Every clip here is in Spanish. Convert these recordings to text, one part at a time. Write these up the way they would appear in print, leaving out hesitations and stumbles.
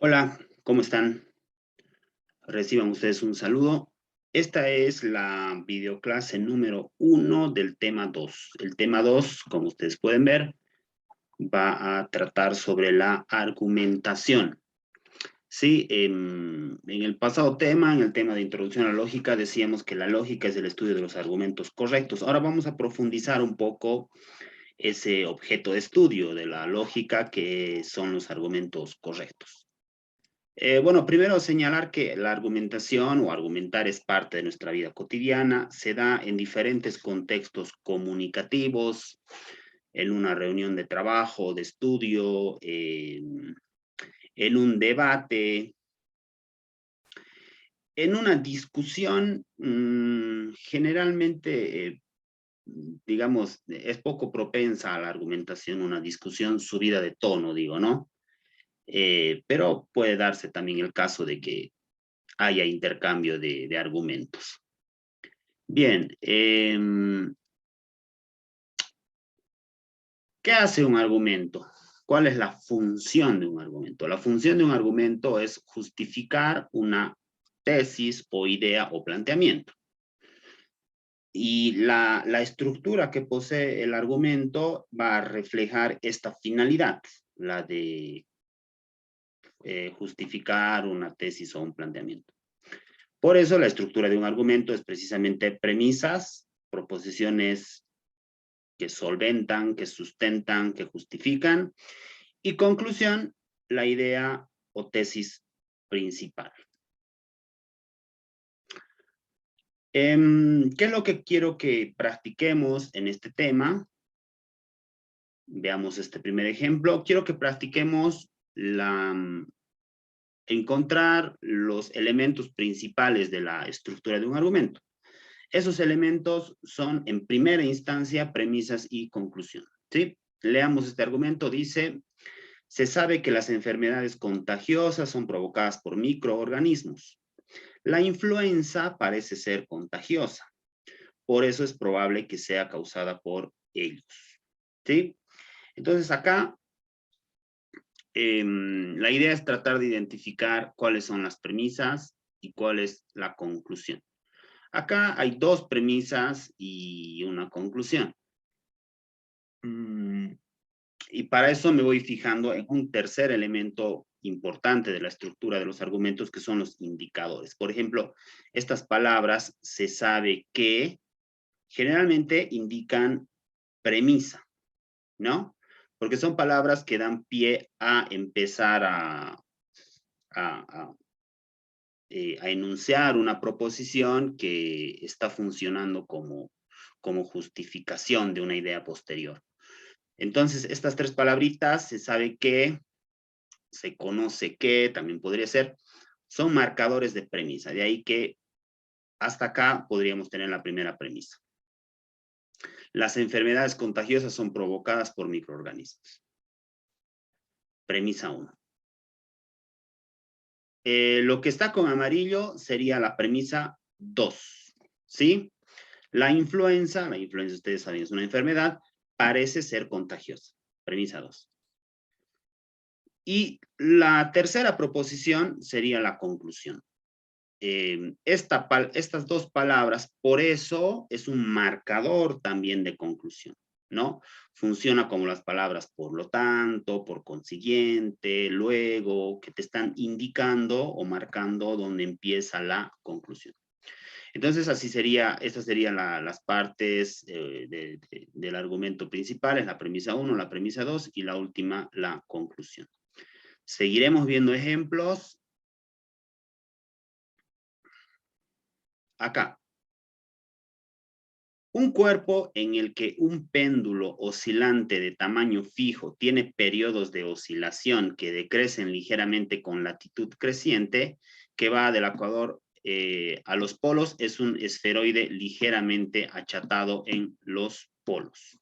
Hola, ¿cómo están? Reciban ustedes un saludo. Esta es la videoclase número 1 del tema 2. El tema 2, como ustedes pueden ver, va a tratar sobre la argumentación. Sí, en el pasado tema, en el tema de introducción a la lógica, decíamos que la lógica es el estudio de los argumentos correctos. Ahora vamos a profundizar un poco ese objeto de estudio de la lógica, que son los argumentos correctos. Bueno, primero señalar que la argumentación o argumentar es parte de nuestra vida cotidiana, se da en diferentes contextos comunicativos, en una reunión de trabajo, de estudio, en un debate, en una discusión, generalmente, digamos, es poco propensa a la argumentación, una discusión subida de tono, digo, ¿no? Pero puede darse también el caso de que haya intercambio de argumentos. Bien, ¿qué hace un argumento? ¿Cuál es la función de un argumento? La función de un argumento es justificar una tesis o idea o planteamiento. Y la estructura que posee el argumento va a reflejar esta finalidad, la de justificar una tesis o un planteamiento. Por eso la estructura de un argumento es precisamente premisas, proposiciones que solventan, que sustentan, que justifican, y conclusión, la idea o tesis principal. ¿Qué es lo que quiero que practiquemos en este tema? Veamos este primer ejemplo. Quiero que practiquemos encontrar los elementos principales de la estructura de un argumento. Esos elementos son, en primera instancia, premisas y conclusión. ¿Sí? Leamos este argumento. Dice: se sabe que las enfermedades contagiosas son provocadas por microorganismos. La influenza parece ser contagiosa. Por eso es probable que sea causada por ellos. ¿Sí? Entonces acá la idea es tratar de identificar cuáles son las premisas y cuál es la conclusión. Acá hay dos premisas y una conclusión. Y para eso me voy fijando en un tercer elemento importante de la estructura de los argumentos, que son los indicadores. Por ejemplo, estas palabras se sabe que generalmente indican premisa, ¿no? Porque son palabras que dan pie a empezar a, a enunciar una proposición que está funcionando como justificación de una idea posterior. Entonces, estas tres palabritas, se sabe que, se conoce que, también podría ser, son marcadores de premisa. De ahí que hasta acá podríamos tener la primera premisa. Las enfermedades contagiosas son provocadas por microorganismos. Premisa 1. Lo que está con amarillo sería la premisa 2. ¿Sí? La influenza ustedes saben, es una enfermedad, parece ser contagiosa. Premisa 2. Y la tercera proposición sería la conclusión. Estas dos palabras, por eso es un marcador también de conclusión, ¿no? Funciona como las palabras por lo tanto, por consiguiente, luego, que te están indicando o marcando dónde empieza la conclusión. Entonces, así sería, estas serían las partes del argumento principal, es la premisa 1, la premisa 2 y la última, la conclusión. Seguiremos viendo ejemplos. Acá. Un cuerpo en el que un péndulo oscilante de tamaño fijo tiene periodos de oscilación que decrecen ligeramente con latitud creciente, que va del ecuador a los polos, es un esferoide ligeramente achatado en los polos.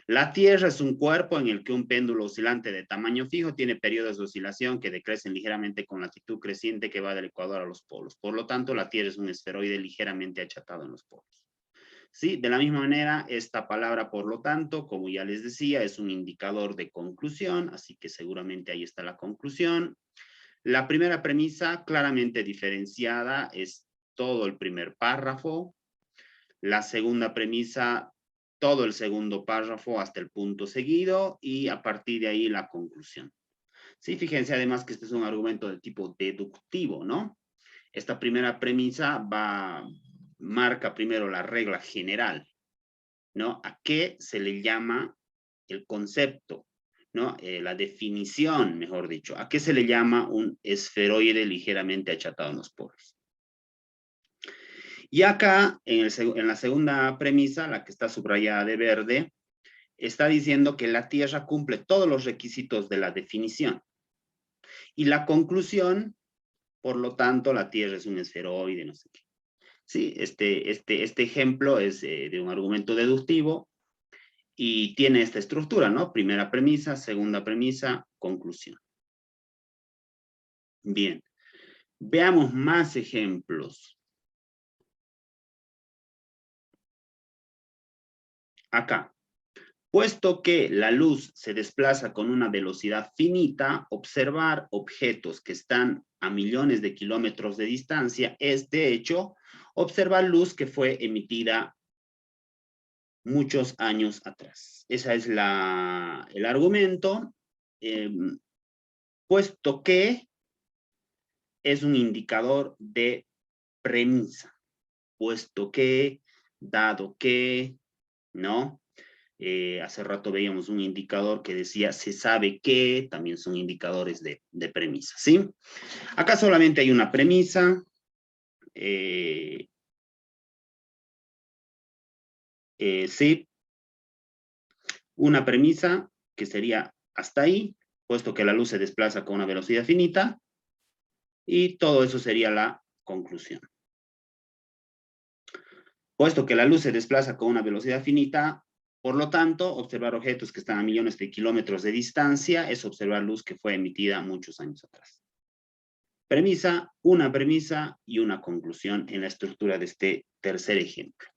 La Tierra es un cuerpo en el que un péndulo oscilante de tamaño fijo tiene periodos de oscilación que decrecen ligeramente con latitud creciente, que va del ecuador a los polos. Por lo tanto, la Tierra es un esferoide ligeramente achatado en los polos. ¿Sí? De la misma manera, esta palabra, por lo tanto, como ya les decía, es un indicador de conclusión, así que seguramente ahí está la conclusión. La primera premisa claramente diferenciada es todo el primer párrafo. La segunda premisa, todo el segundo párrafo hasta el punto seguido y a partir de ahí la conclusión. Sí, fíjense además que este es un argumento de tipo deductivo, ¿no? Esta primera premisa marca primero la regla general, ¿no? ¿A qué se le llama el concepto? ¿No? La definición, mejor dicho. ¿A qué se le llama un esferoide ligeramente achatado en los polos? Y acá, en la segunda premisa, la que está subrayada de verde, está diciendo que la Tierra cumple todos los requisitos de la definición. Y la conclusión, por lo tanto, la Tierra es un esferoide, no sé qué. Sí, este ejemplo es de un argumento deductivo y tiene esta estructura, ¿no? Primera premisa, segunda premisa, conclusión. Bien, veamos más ejemplos. Acá, puesto que la luz se desplaza con una velocidad finita, observar objetos que están a millones de kilómetros de distancia es, de hecho, observar luz que fue emitida muchos años atrás. Ese es el argumento, puesto que es un indicador de premisa, puesto que, dado que, ¿no? Hace rato veíamos un indicador que decía se sabe que, también son indicadores de premisa, ¿sí? Acá solamente hay una premisa. Sí, una premisa que sería hasta ahí, puesto que la luz se desplaza con una velocidad finita, y todo eso sería la conclusión. Puesto que la luz se desplaza con una velocidad finita, por lo tanto, observar objetos que están a millones de kilómetros de distancia es observar luz que fue emitida muchos años atrás. Premisa, una premisa y una conclusión en la estructura de este tercer ejemplo.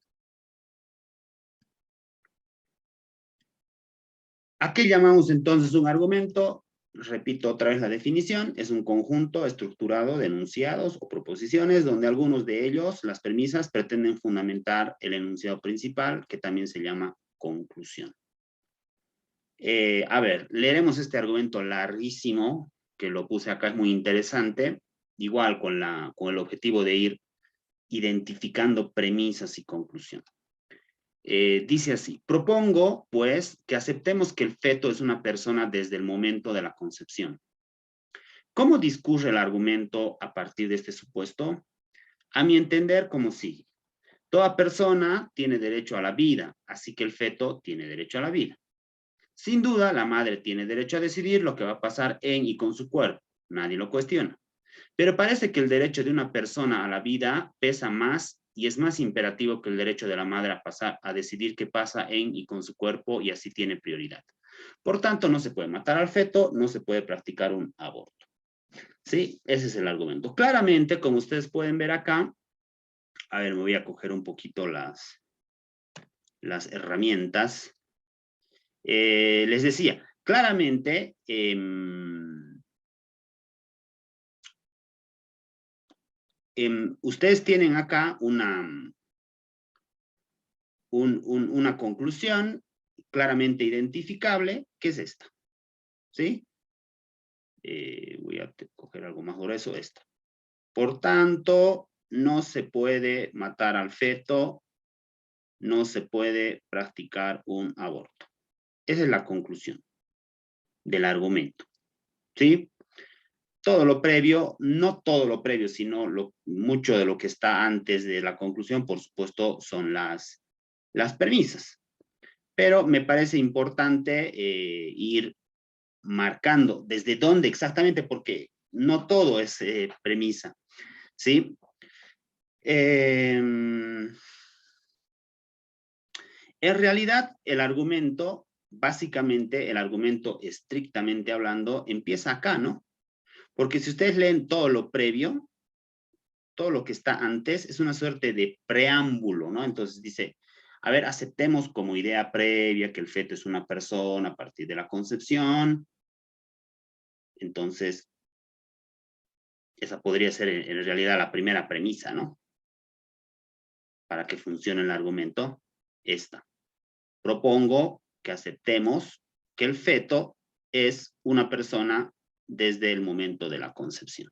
¿A qué llamamos entonces un argumento? Repito otra vez la definición, es un conjunto estructurado de enunciados o proposiciones donde algunos de ellos, las premisas, pretenden fundamentar el enunciado principal, que también se llama conclusión. A ver, leeremos este argumento larguísimo, que lo puse acá, es muy interesante, igual con el objetivo de ir identificando premisas y conclusión. Dice así: propongo, pues, que aceptemos que el feto es una persona desde el momento de la concepción. ¿Cómo discurre el argumento a partir de este supuesto? A mi entender, como sigue. Toda persona tiene derecho a la vida, así que el feto tiene derecho a la vida. Sin duda, la madre tiene derecho a decidir lo que va a pasar en y con su cuerpo. Nadie lo cuestiona. Pero parece que el derecho de una persona a la vida pesa más y es más imperativo que el derecho de la madre a decidir qué pasa en y con su cuerpo, y así tiene prioridad. Por tanto, no se puede matar al feto, no se puede practicar un aborto. ¿Sí? Ese es el argumento. Claramente, como ustedes pueden ver acá, a ver, me voy a coger un poquito las herramientas. Les decía, claramente, ustedes tienen acá una conclusión claramente identificable, que es esta, ¿sí? Voy a coger algo más grueso, esta. Por tanto, no se puede matar al feto, no se puede practicar un aborto. Esa es la conclusión del argumento, ¿sí? Todo lo previo, no todo lo previo, sino mucho de lo que está antes de la conclusión, por supuesto, son las premisas. Pero me parece importante ir marcando desde dónde exactamente, porque no todo es premisa, ¿sí? En realidad, el argumento, básicamente, el argumento estrictamente hablando, empieza acá, ¿no? Porque si ustedes leen todo lo previo, todo lo que está antes, es una suerte de preámbulo, ¿no? Entonces dice, a ver, aceptemos como idea previa que el feto es una persona a partir de la concepción. Entonces, Esa podría ser en realidad la primera premisa, ¿no? Para que funcione el argumento, esta. Propongo que aceptemos que el feto es una persona desde el momento de la concepción.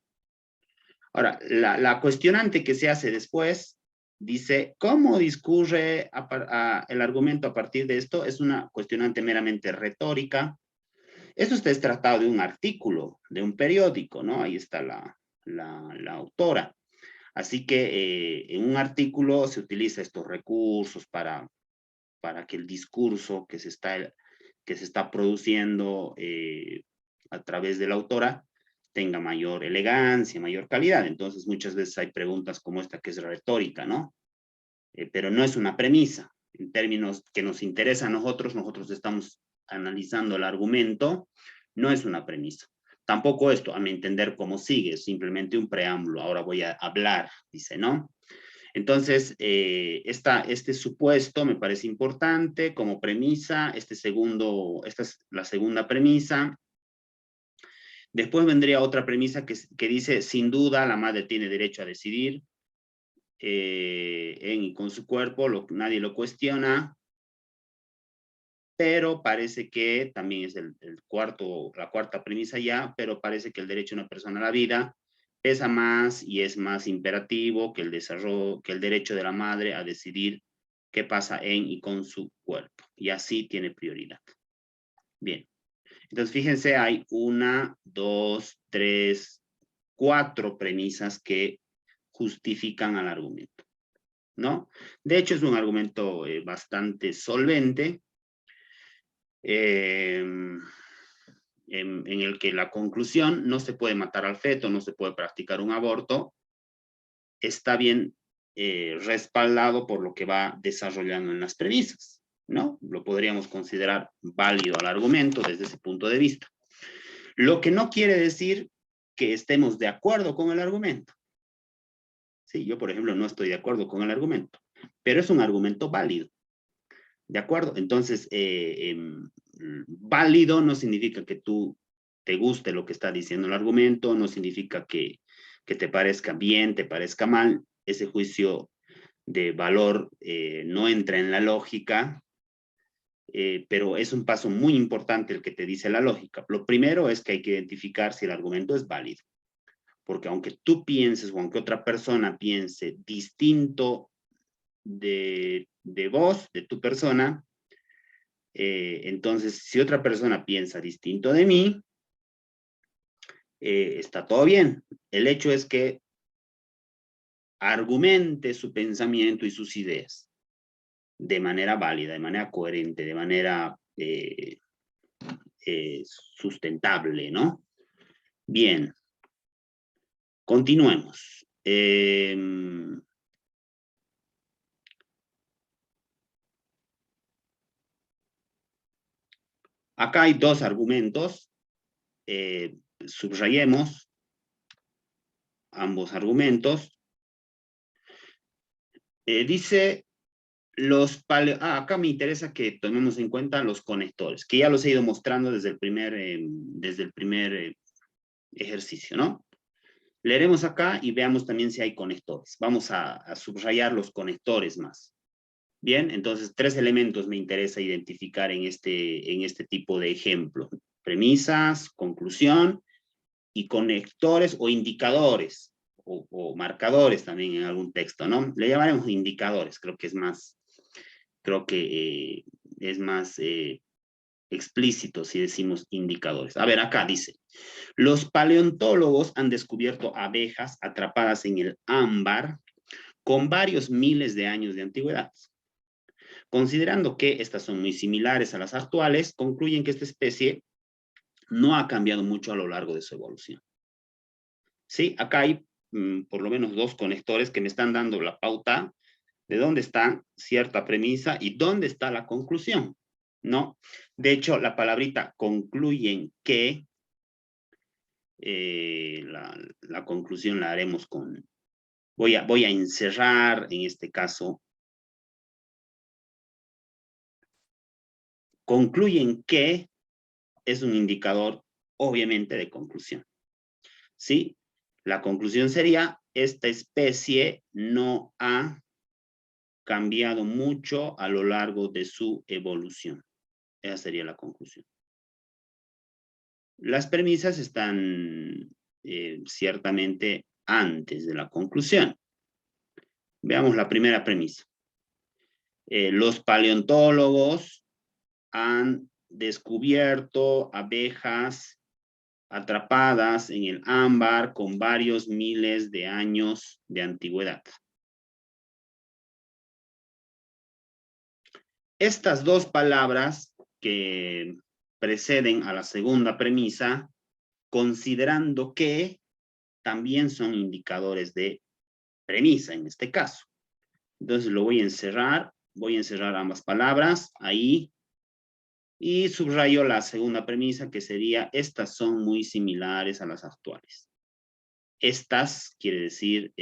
Ahora, la cuestionante que se hace después dice, ¿cómo discurre el argumento a partir de esto? Es una cuestionante meramente retórica. Esto está extratado de un artículo, de un periódico, ¿no? Ahí está la autora. Así que en un artículo se utiliza estos recursos para que el discurso que se está produciendo a través de la autora tenga mayor elegancia, mayor calidad. Entonces, muchas veces hay preguntas como esta que es retórica, ¿no? Pero no es una premisa. En términos que nos interesa a nosotros, nosotros estamos analizando el argumento, no es una premisa. Tampoco esto, a mi entender, como sigue, es simplemente un preámbulo. Ahora voy a hablar, dice, ¿no? Entonces, este supuesto me parece importante como premisa, esta es la segunda premisa. Después vendría otra premisa que dice, sin duda, la madre tiene derecho a decidir en y con su cuerpo, nadie lo cuestiona, pero parece que, también es la cuarta premisa ya, pero parece que el derecho de una persona a la vida pesa más y es más imperativo que el derecho de la madre a decidir qué pasa en y con su cuerpo, y así tiene prioridad. Bien, entonces fíjense, hay 1, 2, 3, 4 premisas que justifican al argumento, ¿no? De hecho, es un argumento bastante solvente, en el que la conclusión, no se puede matar al feto, no se puede practicar un aborto, está bien respaldado por lo que va desarrollando en las premisas, ¿no? Lo podríamos considerar válido al argumento desde ese punto de vista. Lo que no quiere decir que estemos de acuerdo con el argumento. Sí, yo, por ejemplo, no estoy de acuerdo con el argumento, pero es un argumento válido. ¿De acuerdo? Entonces, válido no significa que tú te guste lo que está diciendo el argumento, no significa que te parezca bien, te parezca mal. Ese juicio de valor no entra en la lógica, pero es un paso muy importante el que te dice la lógica. Lo primero es que hay que identificar si el argumento es válido, porque aunque tú pienses o aunque otra persona piense distinto de vos, de tu persona, entonces, si otra persona piensa distinto de mí, está todo bien. El hecho es que argumente su pensamiento y sus ideas de manera válida, de manera coherente, de manera sustentable, ¿no? Bien, continuemos. Acá hay 2 argumentos. Subrayemos ambos argumentos. Dice acá me interesa que tomemos en cuenta los conectores, que ya los he ido mostrando desde el primer ejercicio, ¿no? Leeremos acá y veamos también si hay conectores. Vamos a subrayar los conectores más. Bien, entonces 3 elementos me interesa identificar en este tipo de ejemplo. Premisas, conclusión y conectores o indicadores o marcadores también en algún texto, ¿no? Le llamaremos indicadores, creo que es más explícito si decimos indicadores. A ver, acá dice, los paleontólogos han descubierto abejas atrapadas en el ámbar con varios miles de años de antigüedad. Considerando que estas son muy similares a las actuales, concluyen que esta especie no ha cambiado mucho a lo largo de su evolución. Sí, acá hay por lo menos 2 conectores que me están dando la pauta de dónde está cierta premisa y dónde está la conclusión, ¿no? De hecho, la palabrita concluyen que, la conclusión la haremos con, voy a encerrar en este caso, concluyen que es un indicador obviamente de conclusión, ¿sí? La conclusión sería, esta especie no ha cambiado mucho a lo largo de su evolución. Esa sería la conclusión. Las premisas están ciertamente antes de la conclusión. Veamos la primera premisa. Los paleontólogos han descubierto abejas atrapadas en el ámbar con varios miles de años de antigüedad. Estas dos palabras que preceden a la segunda premisa, considerando que también son indicadores de premisa en este caso. Entonces lo voy a encerrar ambas palabras ahí y subrayo la segunda premisa que sería, estas son muy similares a las actuales. Estas quiere decir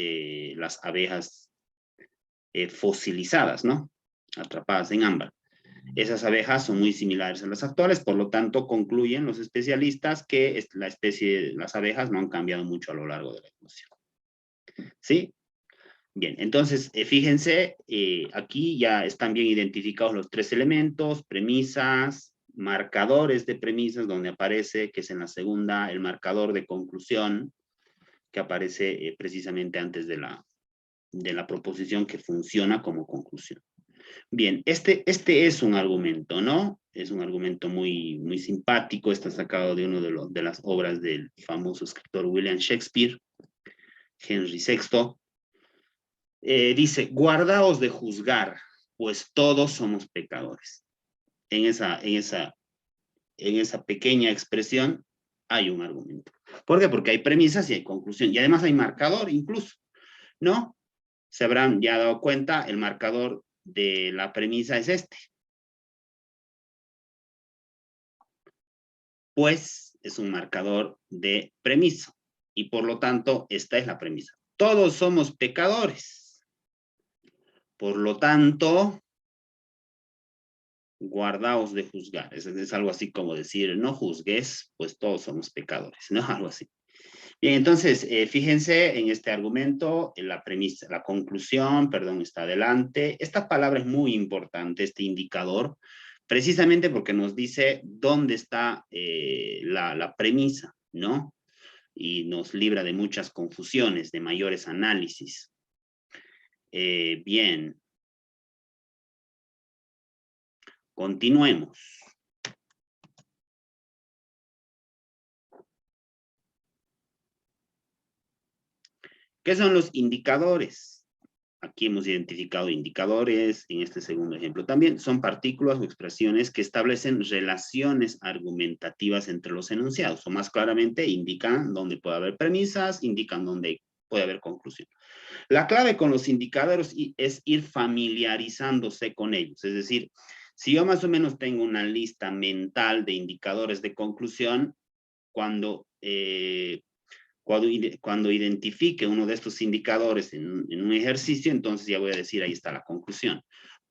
las abejas fosilizadas, ¿no? Atrapadas en ámbar. Esas abejas son muy similares a las actuales, por lo tanto concluyen los especialistas que la especie de las abejas no han cambiado mucho a lo largo de la evolución. ¿Sí? Bien, entonces fíjense, aquí ya están bien identificados los tres elementos, premisas, marcadores de premisas, donde aparece, que es en la segunda, el marcador de conclusión, que aparece precisamente antes de la proposición que funciona como conclusión. Bien, este es un argumento, ¿no? Es un argumento muy, muy simpático, está sacado de una de las obras del famoso escritor William Shakespeare, Henry VI. Dice, guardaos de juzgar, pues todos somos pecadores. En esa pequeña expresión hay un argumento. ¿Por qué? Porque hay premisas y hay conclusión, y además hay marcador incluso, ¿no? Se habrán ya dado cuenta, el marcador de la premisa es este. Pues es un marcador de premisa, y por lo tanto, esta es la premisa. Todos somos pecadores. Por lo tanto, guardaos de juzgar. Es algo así como decir, no juzgues, pues todos somos pecadores, ¿no? Algo así. Bien, entonces, fíjense en este argumento, en la premisa, la conclusión, perdón, está adelante. Esta palabra es muy importante, este indicador, precisamente porque nos dice dónde está la premisa, ¿no? Y nos libra de muchas confusiones, de mayores análisis. Bien. Continuemos. ¿Qué son los indicadores? Aquí hemos identificado indicadores, en este segundo ejemplo también, son partículas o expresiones que establecen relaciones argumentativas entre los enunciados, o más claramente indican dónde puede haber premisas, indican dónde puede haber conclusión. La clave con los indicadores es ir familiarizándose con ellos, es decir, si yo más o menos tengo una lista mental de indicadores de conclusión, cuando identifique uno de estos indicadores en un ejercicio, entonces ya voy a decir, ahí está la conclusión.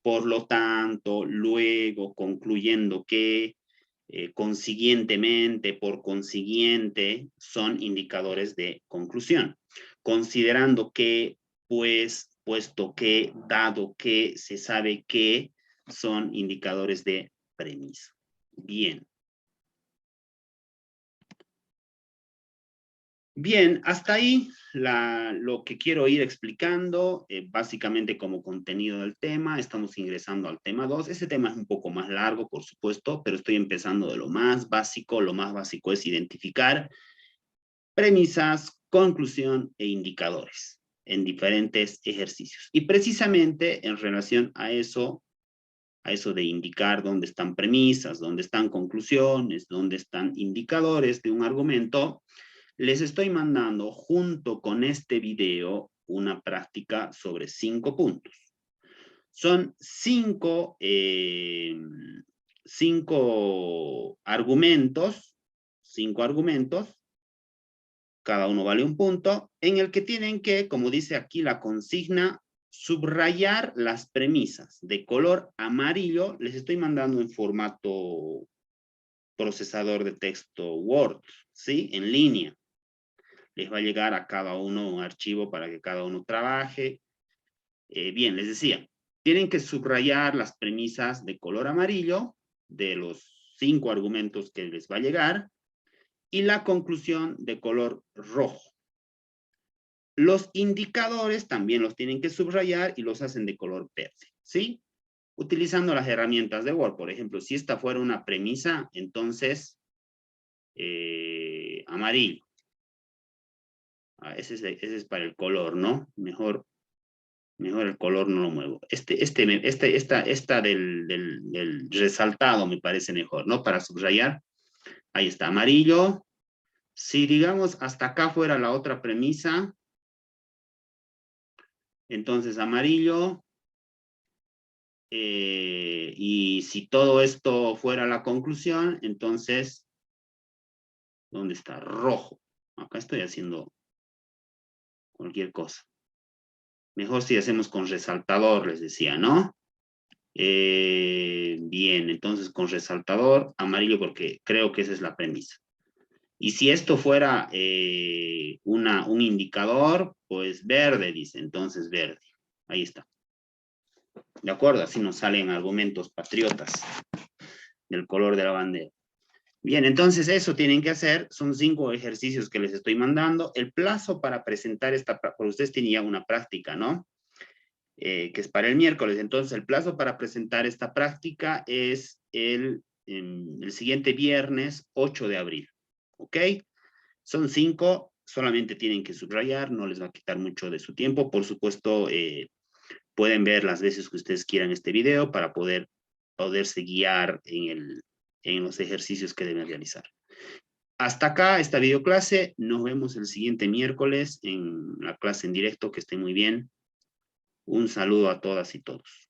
Por lo tanto, luego concluyendo que, consiguientemente, por consiguiente, son indicadores de conclusión. Considerando que, pues, puesto que, dado que, se sabe que, son indicadores de premisa. Bien. Bien, hasta ahí lo que quiero ir explicando, básicamente como contenido del tema. Estamos ingresando al tema 2. Este tema es un poco más largo, por supuesto, pero estoy empezando de lo más básico. Lo más básico es identificar premisas, conclusión e indicadores en diferentes ejercicios. Y precisamente en relación a eso de indicar dónde están premisas, dónde están conclusiones, dónde están indicadores de un argumento, les estoy mandando junto con este video una práctica sobre 5 puntos. Son 5 argumentos, cada uno vale un punto, en el que tienen que, como dice aquí la consigna, subrayar las premisas de color amarillo. Les estoy mandando en formato procesador de texto Word, ¿sí? En línea. les va a llegar a cada uno un archivo para que cada uno trabaje. Bien, les decía, tienen que subrayar las premisas de color amarillo de los 5 argumentos que les va a llegar y la conclusión de color rojo. Los indicadores también los tienen que subrayar y los hacen de color verde, ¿sí? Utilizando las herramientas de Word. Por ejemplo, si esta fuera una premisa, entonces amarillo. Ese es para el color, ¿no? Mejor el color no lo muevo. Esta del resaltado me parece mejor, ¿no? Para subrayar. Ahí está, amarillo. Si digamos hasta acá fuera la otra premisa, entonces amarillo. Y si todo esto fuera la conclusión, entonces, ¿dónde está? Rojo. Acá estoy haciendo cualquier cosa. Mejor si hacemos con resaltador, les decía, ¿no? Bien, entonces con resaltador amarillo porque creo que esa es la premisa. Y si esto fuera un indicador, pues verde, dice, entonces verde. Ahí está. ¿De acuerdo? Así nos salen argumentos patriotas del color de la bandera. Bien, entonces eso tienen que hacer, son 5 ejercicios que les estoy mandando. El plazo para presentar porque ustedes tienen ya una práctica, ¿no? Que es para el miércoles. Entonces el plazo para presentar esta práctica es el siguiente viernes 8 de abril, ¿ok? Son 5, solamente tienen que subrayar, no les va a quitar mucho de su tiempo. Por supuesto, pueden ver las veces que ustedes quieran este video para poderse guiar en los ejercicios que deben realizar. Hasta acá esta videoclase. Nos vemos el siguiente miércoles en la clase en directo. Que estén muy bien. Un saludo a todas y todos.